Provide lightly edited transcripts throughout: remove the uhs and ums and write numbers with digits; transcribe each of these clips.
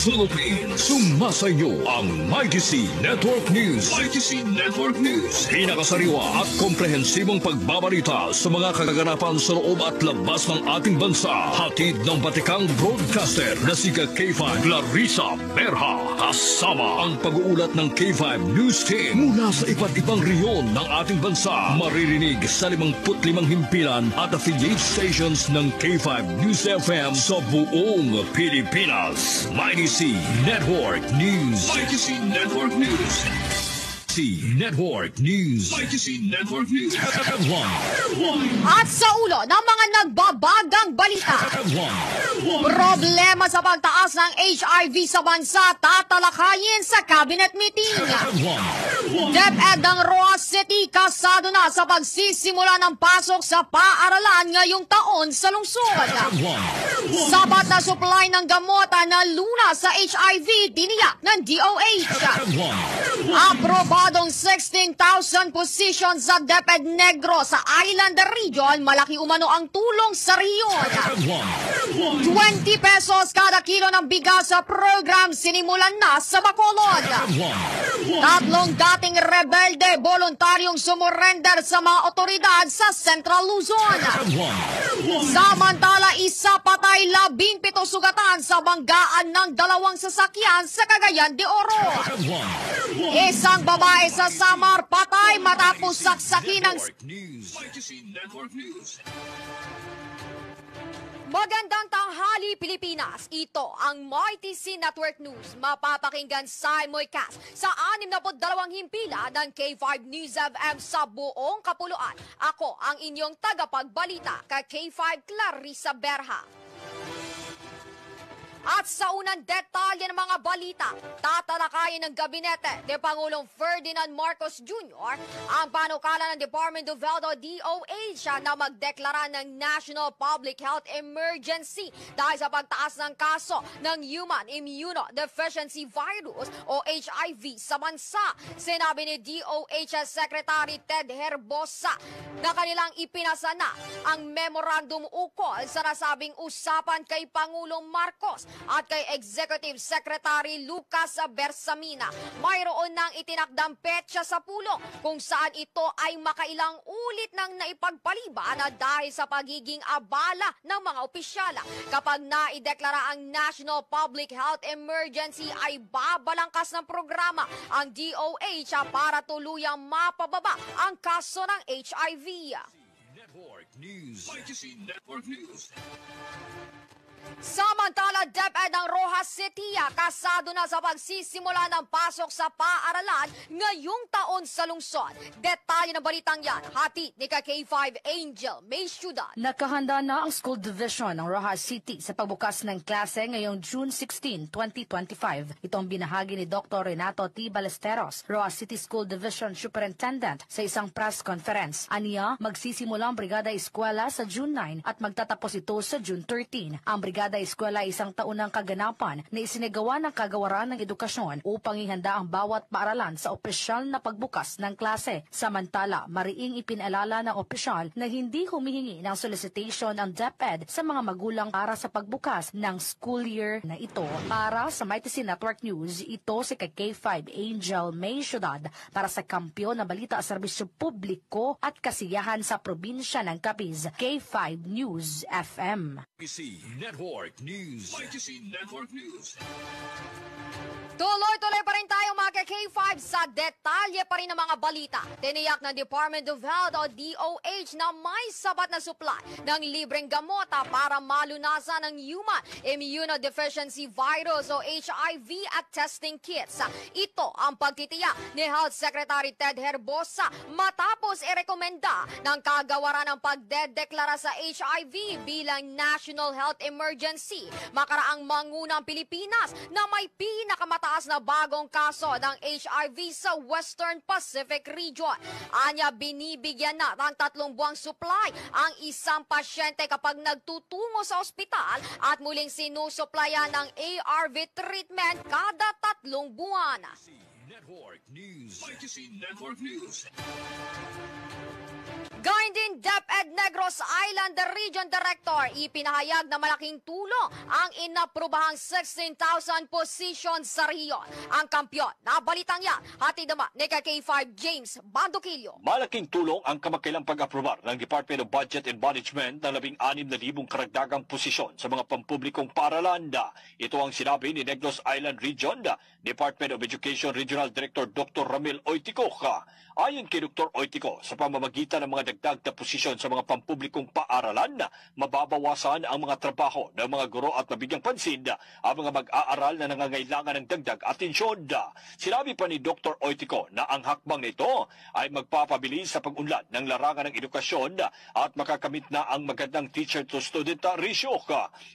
Philippines. Sumasayo ang Mighty C Network News. Mighty C Network News. Pinakasariwa at komprehensibong pagbabalita sa mga kaganapan sa loob at labas ng ating bansa. Hatid ng batikang broadcaster na si K5 Clarissa Berha. Kasama ang pag-uulat ng K5 News Team mula sa iba't ibang reyon ng ating bansa. Maririnig sa 55 himpilan at affiliate stations ng K5 News FM sa buong Pilipinas. Mighty C Network News. Mighty C Network News. Network News. Mighty C Network News. Headline. At sa ulo ng mga nagbabagang balita, problema sa pagtaas ng HIV sa bansa tatalakayin sa cabinet meeting. DepEd ng Roxas City kasado na sa pagsisimula ng pasok sa paaralan ngayong taon sa lungsod. Sapat na supply ng gamot na luna sa HIV tiniyak ng DOH. Aprobadong 16,000 positions sa DepEd Negro sa Island Region, malaki umano ang tulong sa riyon. 20 pesos kada kilo ng bigas sa program sinimulan na sa Bacolod. Tatlong dating rebelde voluntaryong sumurrender sa mga otoridad sa Central Luzon. Samantala, isa patay 17 sugatan sa banggaan ng 2 sasakyan sa Cagayan de Oro. Isang babae sa Samar patay matapos saksakin ng... Magandang tanghali, Pilipinas. Ito ang Mighty C Network News. Mapapakinggan sa Moycast sa 62 himpila ng K5 News FM sa buong kapuluan. Ako ang inyong tagapagbalita, K5 Clarissa Berha. At sa unang detalye ng mga balita, tatalakayin ng gabinete ni Pangulong Ferdinand Marcos Jr. ang panukala ng Department of Health o DOH na magdeklara ng National Public Health Emergency dahil sa pagtaas ng kaso ng Human Immunodeficiency Virus o HIV sa bansa. Sinabi ni DOH Secretary Ted Herbosa na kanilang ipinasa na ang memorandum ukol sa nasabing usapan kay Pangulong Marcos at kay Executive Secretary Lucas Bersamina. Mayroon nang itinakdang petsa sa pulong kung saan ito ay makailang ulit nang naipagpaliban dahil sa pagiging abala ng mga opisyala. Kapag naideklara ang National Public Health Emergency ay babalangkas ng programa ang DOH para tuluyang mapababa ang kaso ng HIV. Network News. Network News. Samantala, DepEd ng Roxas City kasado na sa pagsisimula ng pasok sa paaralan ngayong taon sa lungsod. Detalye ng balitang yan, hatid ni K5 Angel May Ciudad. Nakahanda na ang School Division ng Roxas City sa pagbukas ng klase ngayong June 16, 2025. Itong binahagi ni Dr. Renato T. Ballesteros, Roxas City School Division Superintendent, sa isang press conference. Aniya, magsisimula ang Brigada Eskwela sa June 9 at magtatapos ito sa June 13. Ang Brigada Eskwela ay isang taon ng kaganapan na isinagawa ng Kagawaran ng Edukasyon upang ihanda ang bawat paaralan sa opisyal na pagbukas ng klase. Samantala, mariing ipinalala ng opisyal na hindi humihingi ng solicitation ang DepEd sa mga magulang para sa pagbukas ng school year na ito. Para sa Mighty C Network News, ito si K5 Angel May Ciudad para sa Kampiyon na Balita, Serbisyo Publiko at Kasiyahan sa Probinsya ng Capiz, K5 News FM. Network News. Mighty C Network News. Tuloy-tuloy pa rin tayo mga K5 sa detalye pa rin ng mga balita. Tiniyak ng Department of Health o DOH na may sapat na supply ng libreng gamot para malunasan ng Human Immunodeficiency Virus o HIV at testing kits. Ito ang pagtitiyak ni Health Secretary Ted Herbosa matapos irekomenda ng Kagawaran ng pagdedeklara sa HIV bilang National Health Emergency. Makaraang mangunang Pilipinas na may pinakamataas na bagong kaso ng HIV sa Western Pacific Region. Anya, binibigyan na ng 3 buwang supply ang isang pasyente kapag nagtutungo sa ospital at muling sinusuplayan ng ARV treatment kada 3 buwan. Network News. Network News. Gayun din, DepEd Negros Island Region Director, ipinahayag na malaking tulong ang inaprubahang 16,000 positions sa rehiyon. Ang kampyon na balitang yan, hatid naman ni K5 James Bandukillo. Malaking tulong ang kamakailang pag-aprobar ng Department of Budget and Management ng 16,000 karagdagang posisyon sa mga pampublikong paaralan. Ito ang sinabi ni Negros Island Region Department of Education Regional Director Dr. Ramil Oitico. Ayon kay Dr. Oitico, sa pamamagitan ng mga dagdag na posisyon sa mga pampublikong paaralan, mababawasan ang mga trabaho ng mga guro at mabigyang pansin ang mga mag-aaral na nangangailangan ng dagdag atensyon. Sinabi pa ni Dr. Oitico na ang hakbang nito ay magpapabilis sa pag-unlad ng larangan ng edukasyon at makakamit na ang magandang teacher-to-student ratio.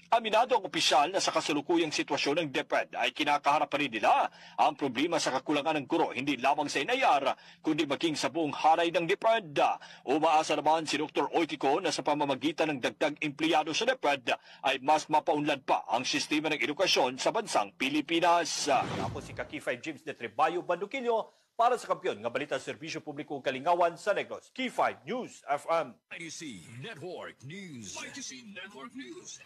Aminado ang opisyal na sa kasalukuyang sitwasyon ng DepEd ay kinakaharap pa rin nila ang problema sa kakulangan ng guro hindi lamang sa inayar kundi maging sa buong hanay ng DepEd. Umaasa naman si Dr. Oitico na sa pamamagitan ng dagdag empleyado sa DepEd ay mas mapaunlad pa ang sistema ng edukasyon sa bansang Pilipinas. Ako si K5 James de Trebayo Bandukillo para sa Kampiyon nga Balita Serbisyo Publiko Kalingawan sa Negros. K5 News FM. ITC Network News. ITC Network News.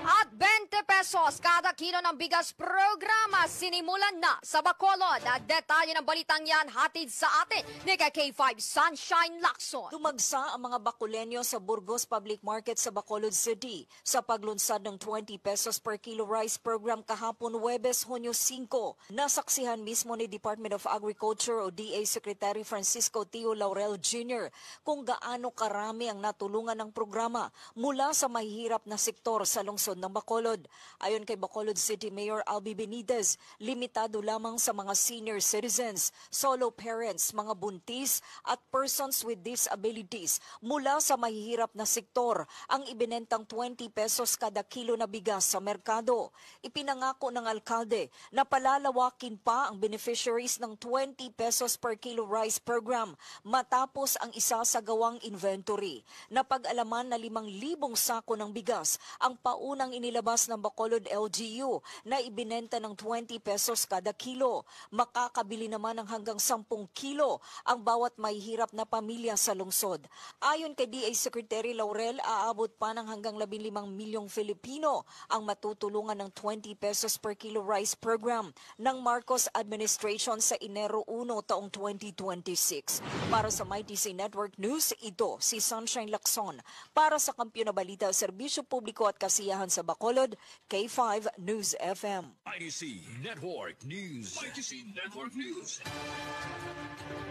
At 20 pesos kada kilo ng bigas programa sinimulan na sa Bacolod. At detalye ng balitang yan hatid sa atin ni K5 Sunshine Lacson. Tumagsa ang mga Bacoleño sa Burgos Public Market sa Bacolod City sa paglunsad ng 20 pesos per kilo rice program kahapon Huwebes, Hunyo 5. Nasaksihan mismo ni Department of Agriculture o DA Secretary Francisco Tio Laurel Jr. kung gaano karami ang natulungan ng programa mula sa mahihirap na sektor sa lungsod ng Bacolod. Ayon kay Bacolod City Mayor Albi Benitez, limitado lamang sa mga senior citizens, solo parents, mga buntis at persons with disabilities mula sa mahihirap na sektor ang ibinentang 20 pesos kada kilo na bigas sa merkado. Ipinangako ng alkalde na palalawakin pa ang beneficiaries ng 20 pesos per kilo rice program matapos ang isasagawang inventory. Napag-alaman na 5,000 sako ng bigas ang paunang inilabas ng Bacolod LGU na ibinenta ng 20 pesos kada kilo. Makakabili naman ng hanggang 10 kilo ang bawat mahihirap na pamilya sa lungsod. Ayon kay DA Secretary Laurel, aabot pa ng hanggang 15 milyong Filipino ang matutulungan ng 20 pesos per kilo rice program ng Marcos administration sa Enero 1 taong 2026. Para sa MyTC Network News, ito si Sunshine Lacson. Para sa Kampiyon na Balita, Serbisyo Publiko at Kasiyahan sa Bacolod, K5 News FM. ITC Network News. ITC Network News.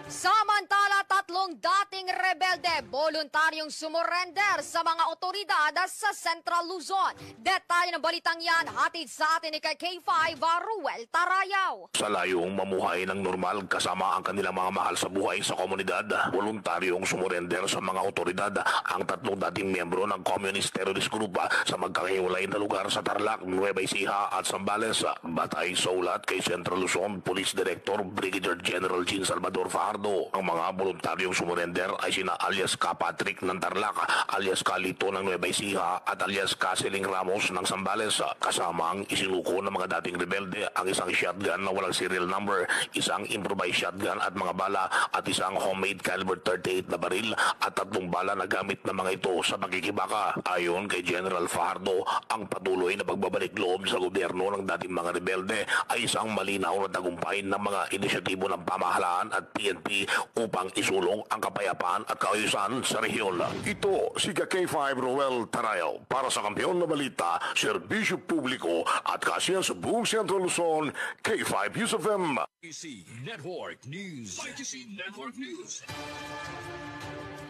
Samantala, 3 dating rebelde voluntaryong sumurrender sa mga otoridad sa Central Luzon. Detalye ng balitang yan hatid sa atin ni K5 Ruel Tarayaw. Sa layong mamuhay ng normal kasama ang kanilang mga mahal sa buhay sa komunidad, voluntaryong sumurrender sa mga otoridad ang 3 dating miyembro ng Communist Terrorist Group sa magkakahiwalay na lugar sa Tarlac, Nueva Ecija at Zambales. Batay sa ulat kay Central Luzon Police Director Brigadier General Jean Salvador Fajardo, ang mga voluntaryong sumurrender ay sina alias Ka Patrick ng Tarlac, alias Kalito ng Nueva Ecija at alias Kasiling Ramos ng Zambales. Kasama ang isinuko ng mga dating rebelde ang isang shotgun na walang serial number, isang improvised shotgun at mga bala at isang homemade caliber 38 na baril at 3 bala na gamit ng mga ito sa pagkikibaka. Ayon kay General Fajardo, ang patuloy na pagbabalik loob sa gobyerno ng dating mga rebelde ay isang malinaw na tagumpay ng mga inisyatibo ng pamahalaan at PNP upang isulong ang kapayapaan at kaayusan sa rehiyon. Ito si K5 Ruel Tarayaw para sa Kampiyon na Balita, Serbisyo Publiko at Kasiyahan sa buong Central Luzon, K5 News FM. ITC Network News. ITC Network News.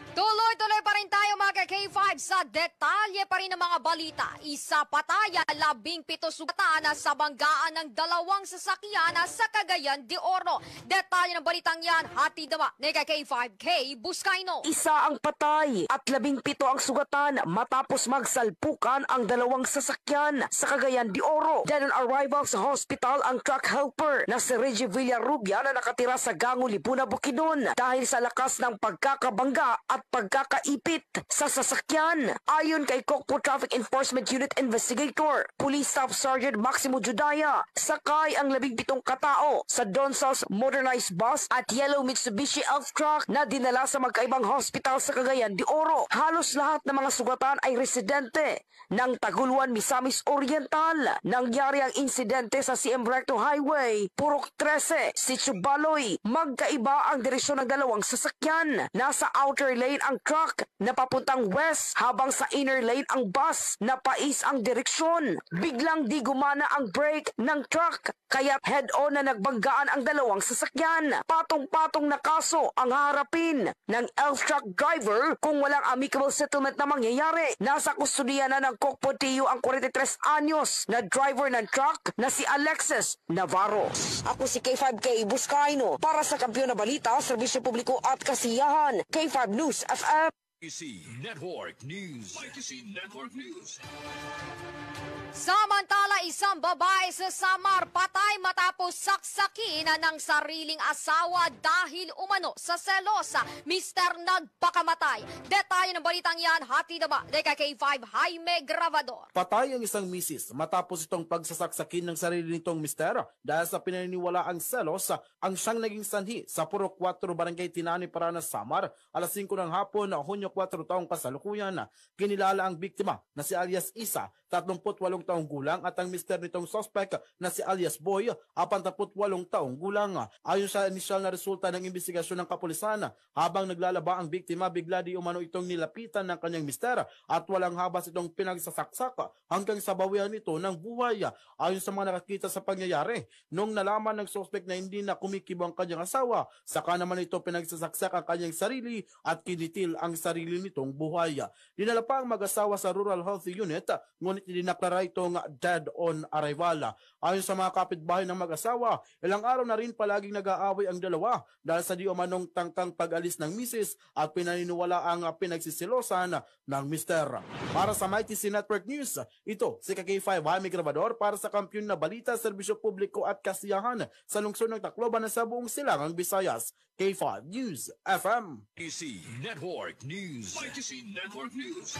Tuloy-tuloy pa rin tayo mga K5 sa detalye pa rin ng mga balita. Isa pataya, 17 sugatan sa banggaan ng 2 sasakyan sa Cagayan de Oro. Detalye ng balitang yan, hatid naman ni K5K Buscaino. Isa ang patay at 17 ang sugatan matapos magsalpukan ang 2 sasakyan sa Cagayan de Oro. Dead on arrival sa hospital ang truck helper na si Reggie Villarrubia na nakatira sa Gango, Libuna, Bukidnon dahil sa lakas ng pagkakabangga at pagkakaipit sa sasakyan. Ayon kay Kokpo Traffic Enforcement Unit Investigator, Police Staff Sergeant Maximo Judaya, sakay ang 17 katao sa Donsals Modernized Bus at Yellow Mitsubishi Elf Truck na dinala sa magkaibang hospital sa Cagayan de Oro. Halos lahat ng mga sugatan ay residente ng Taguluan, Misamis Oriental. Nangyari ang insidente sa CM Recto Highway, Purok 13, Sitio Baloy. Magkaiba ang direksyon ng dalawang sasakyan. Nasa outer lane ang truck na papuntang west habang sa inner lane ang bus na pais ang direksyon. Biglang di gumana ang brake ng truck kaya head-on na nagbanggaan ang dalawang sasakyan. Patong-patong na kaso ang harapin ng elf truck driver kung walang amicable settlement na mangyayari. Nasa kustudiya na ng Kokpo TU ang 43 anyos na driver ng truck na si Alexis Navarro. Ako si K5K Buscaino para sa Kampiyon na Balita, Serbisyo Publiko at Kasiyahan, K5 News FM. YTC Network News. YTC Network News. Samantala, isang babae sa Samar patay matapos saksakin ng sariling asawa dahil umano sa selosa. Mr. nagpakamatay. Detalye ng balitang yan, hatid na ba ni K5 Jaime Gravador. Patay ang isang misis matapos itong pagsasaksakin ng sarili nitong mister dahil sa pinaniniwalaang selos ang siyang naging sanhi sa Purok 4 Barangay Tinani, Paranas, Samar. Alas 5 ng hapon, Hunyo 4 taong kasalukuyan. Kinilala ang biktima na si alias Isa, 38 taong gulang, at ang mister nitong suspect na si alias Boy, 48 taong gulang. Ayon sa inisyal na resulta ng investigasyon ng kapulisan, habang naglalaba ang biktima, bigla di umano itong nilapitan ng kanyang mister at walang habas itong pinagsasaksak hanggang sa bawian nito ng buhay. Ayon sa mga nakakita sa pangyayari, nung nalaman ng suspect na hindi na kumikibo ang kanyang asawa, saka naman ito pinagsasaksak ang kanyang sarili at kinitil ang sarili nitong buhay. Dinala pa ang mag-asawa sa Rural Health Unit, ngunit dinaklara itong dead on arrival. Ayon sa mga kapitbahay ng mag-asawa, ilang araw na rin palaging nag-aaway ang dalawa dahil sa di umanong tangkang pag-alis ng misis at pinaniniwala ang pinagsisilosan ng mister. Para sa YTC Network News, ito si K5 Jaime Gravador para sa Kampiyon na Balita, Serbisyo Publiko at Kasiyahan sa lungsod ng Tacloban na sa buong Silangang Visayas. K5 News FM. YTC Network News. YTC Network News.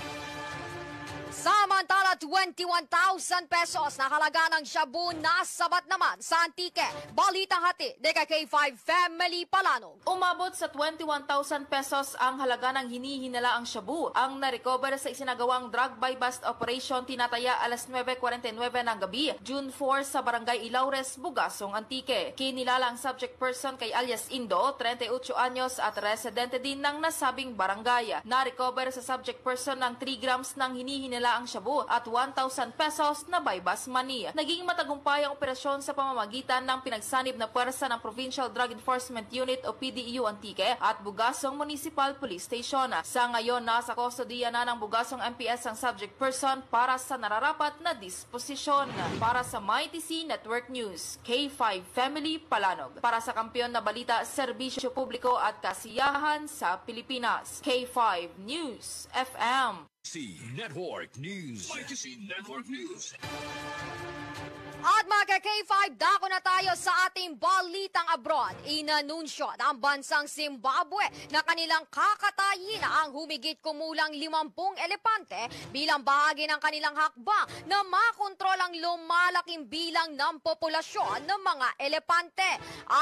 Samantala, 21,000 pesos na halaga ng shabu nasabat naman sa Antique. Balitang hati ni K5 Family Palanog. Umabot sa 21,000 pesos ang halaga ng hinihinala ang shabu. Ang narecover sa isinagawang drug buy bust operation tinataya alas 9:49 ng gabi, June 4 sa Barangay Ilaures, Bugasong, Antique. Kinilala ang subject person kay alias Indo, 38 anyos at residente din ng nasabing barangay. Narecover sa subject person ng 3 grams ng hinihinala ang shabu at 1,000 pesos na buy-bust money. Naging matagumpay ang operasyon sa pamamagitan ng pinagsanib na puwersa ng Provincial Drug Enforcement Unit o PDEU Antique at Bugasong Municipal Police Station. Sa ngayon, nasa kustodiya na ng Bugasong MPS ang subject person para sa nararapat na disposisyon. Para sa YTC Network News, K5 Family Palanog. Para sa Kampiyon na Balita, Serbisyo Publiko at Kasiyahan sa Pilipinas, K5 News FM. YTC Network News. YTC Network News. At mga K5, dako na tayo sa ating balitang abroad. Inanunsyo ng bansang Zimbabwe na kanilang kakatayin ang humigit kumulang 50 elepante bilang bahagi ng kanilang hakbang na makontrol ang lumalaking bilang ng populasyon ng mga elepante.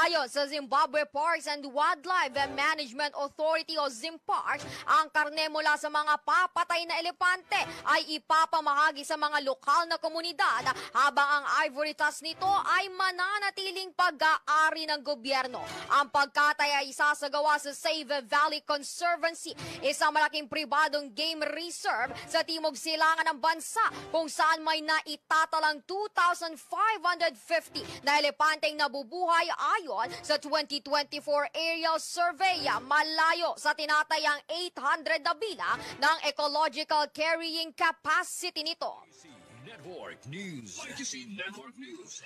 Ayon sa Zimbabwe Parks and Wildlife Management Authority o ZimParks, ang karne mula sa mga papatay na elepante ay ipapamahagi sa mga lokal na komunidad habang ang ivory tusk nito ay mananatiling pag-aari ng gobyerno. Ang pagkatay ay isasagawa sa Save Valley Conservancy, isang malaking pribadong game reserve sa timog silangan ng bansa kung saan may naitatalang 2,550 na elepanteng nabubuhay ayon sa 2024 aerial survey. Malayo sa tinatayang 800 na bilang ng ecological carrying capacity nito. Network News. YTC Network News.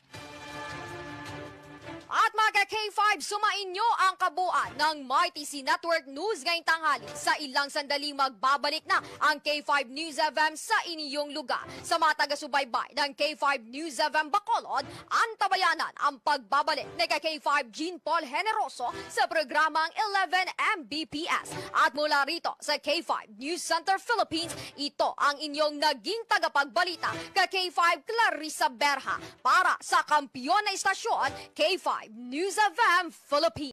At mga K5, sumainyo ang kabuuan ng MyTC Network News ngayong tanghali. Sa ilang sandaling magbabalik na ang K5 News FM sa inyong lugar. Sa mga taga-subaybay ng K5 News FM Bacolod, antabayanan ang pagbabalik ni K5 Jean Paul Generoso sa programang 11 Mbps. At mula rito sa K5 News Center Philippines, ito ang inyong naging tagapagbalita K5 Clarissa Berha para sa kampiyon na istasyon K5 News FM Philippines.